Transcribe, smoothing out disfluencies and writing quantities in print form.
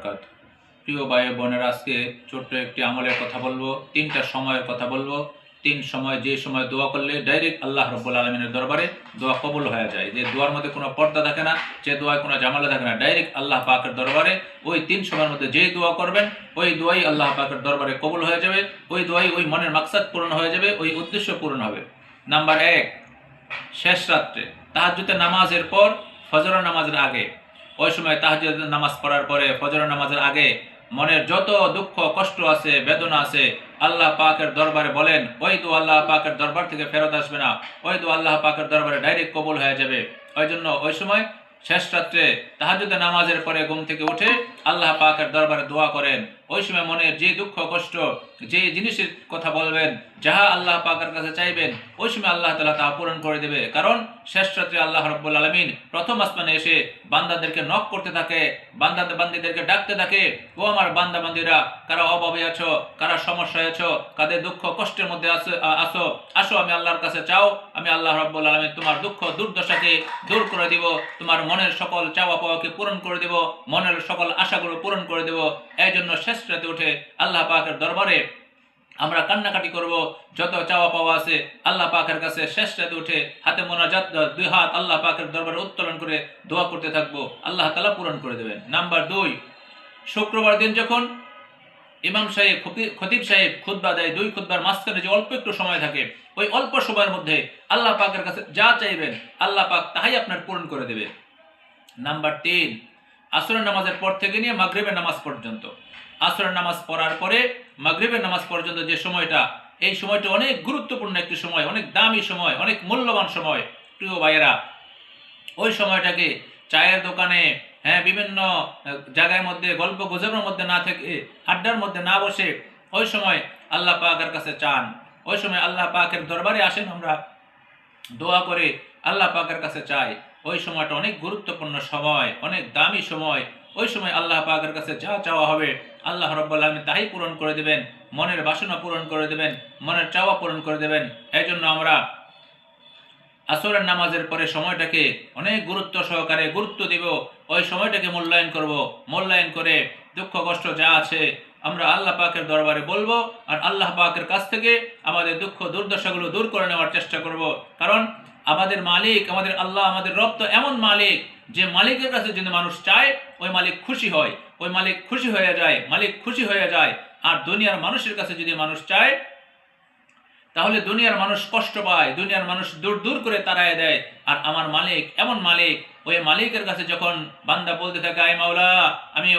বারাকাতুহু। প্রিয় ভাই বোনেরা, আজকে ছোট্ট একটি আমলের কথা বলবো, 3টা সময়ের কথা বলবো। 3 সময়, যে সময় দোয়া করলে ডাইরেক্ট আল্লাহ রাব্বুল আলামিনের দরবারে দোয়া কবুল হয়ে যায়, যে দোয়ার মধ্যে কোনো পর্দা থাকে না, যে দোয়ায় কোনো ঝামেলা থাকে না, ডাইরেক্ট আল্লাহ পাকের দরবারে ওই 3 সময়ের মধ্যে যেই দোয়া করবেন ওই দোয়াই আল্লাহ পাকের দরবারে কবুল হয়ে যাবে, ওই দোয়াই ওই মনের মাকসাদ পূরণ হয়ে যাবে, ওই উদ্দেশ্য পূরণ হবে। নাম্বার 1, শেষ রাত্রে তাহাজ্জুদের নামাজের পর ফজরের নামাজের আগে। ওই সময় তাহাজ্জুদের নামাজ পড়ার পরে ফজরের নামাজের আগে মনের যত দুঃখ কষ্ট আছে, বেদনা আছে, আল্লাহ পাকের দরবারে বলেন, ওই দোয়া আল্লাহ পাকের দরবার থেকে ফেরত আসবে না, ওই দোয়া আল্লাহ পাকের দরবারে ডাইরেক্ট কবুল হয়ে যাবে। ওই জন্য ওই সময় শেষ রাত্রে তাহাজ্জুদের নামাজের পরে ঘুম থেকে উঠে আল্লাহ পাকের দরবারে দোয়া করেন। ওই সময় মনের যে দুঃখ কষ্ট, যে জিনিসের কথা বলবেন, যাহা আল্লাহ পাকের কাছে চাইবেন, ওই সময় আল্লাহ তাআলা তা পূরণ করে দেবে। কারণ শেষ রাত্রে আল্লাহ রাব্বুল আলামিন প্রথম আসমানে এসে বান্দাদেরকে নক করতে থাকে, বান্দিদেরকে ডাকতে থাকে, ও আমার বান্দা বান্দিরা, কারা অভাবে আছো, কারা সমস্যায় আছো, কাদের দুঃখ কষ্টের মধ্যে আসো, আসো আমি আল্লাহর কাছে চাও, আমি আল্লাহ রাব্বুল আলামিন তোমার দুঃখ দুর্দশাকে দূর করে দিব, তোমার মনের সকল চাওয়া পাওয়াকে পূরণ করে দেব, মনের সকল আশাগুলো পূরণ করে দেব। এই জন্য শেষ রাতে উঠে আল্লাহ পাকের দরবারে আমরা কান্নাকাটি করব, যত চাওয়া পাওয়া আছে আল্লাহ পাকের কাছে শেষ রাতে উঠে হাতে মোনাজাত, 2 হাত আল্লাহ পাকের দরবারে উত্তোলন করে দোয়া করতে থাকবো, আল্লাহ তাআলা পূরণ করে দেবেন। নাম্বার 2, শুক্রবার দিন যখন ইমাম সাহেব, খতিব সাহেব খুতবা দেয়, 2 খুতবার মাঝখানে যে অল্প একটু সময় থাকে, ওই অল্প সময়ের মধ্যে আল্লাহ পাকের কাছে যা চাইবেন আল্লাহ পাক তাহাই আপনার পূরণ করে দেবে। নাম্বার 3, আসরের নামাজের পর থেকে নিয়ে মাগরিবের নামাজ পর্যন্ত, আসরের নামাজ পড়ার পরে মাগরিবের নামাজ পর্যন্ত যে সময়টা, এই সময়টা অনেক গুরুত্বপূর্ণ একটি সময়, অনেক দামি সময়, অনেক মূল্যবান সময়। প্রিয় ভাইয়েরা, ওই সময়টাকে চায়ের দোকানে, বিভিন্ন জায়গার মধ্যে গল্প গুজবের মধ্যে না থেকে, আড্ডার মধ্যে না বসে ওই সময় আল্লাহ পাকের কাছে চান, ওই সময় আল্লাহ পাকের দরবারে আসেন, আমরা দোয়া করে আল্লাহ পাকের কাছে চাই। ওই সময়টা অনেক গুরুত্বপূর্ণ সময়, অনেক দামি সময়। ওই সময় আল্লাহ পাকের কাছে যা চাওয়া হবে আল্লাহ রাব্বুল আলামিন তাই পূরণ করে দেবেন, মনের বাসনা পূরণ করে দেবেন, মনের চাওয়া পূরণ করে দেবেন। এই জন্য আমরা আসরের নামাজের পরে সময়টাকে অনেক গুরুত্ব সহকারে গুরুত্ব দিব, ওই সময়টাকে মূল্যায়ন করব, মূল্যায়ন করে দুঃখ কষ্ট যা আছে আমরা আল্লাহ পাকের দরবারে বলবো, আর আল্লাহ পাকের কাছ থেকে আমাদের দুঃখ দুর্দশাগুলো দূর করে নেওয়ার চেষ্টা করব। কারণ আমাদের মালিক, আমাদের আল্লাহ, আমাদের রব তো এমন মালিক, যে মালিকের কাছে যদি মানুষ চায় ওই মালিক খুশি হয়, ওই মালিক খুশি হয়ে যায়, মালিক খুশি হয়ে যায়। আর দুনিয়ার মানুষের কাছে যদি মানুষ চায় তাহলে দুনিয়ার মানুষ কষ্ট পায়, দুনিয়ার মানুষ দূর দূর করে তাড়ায় দেয়। আর আমার মালিক এমন মালিক, ওই মালিকের কাছে যখন বান্দা বলতে থাকে, আয় মাওলা, আমি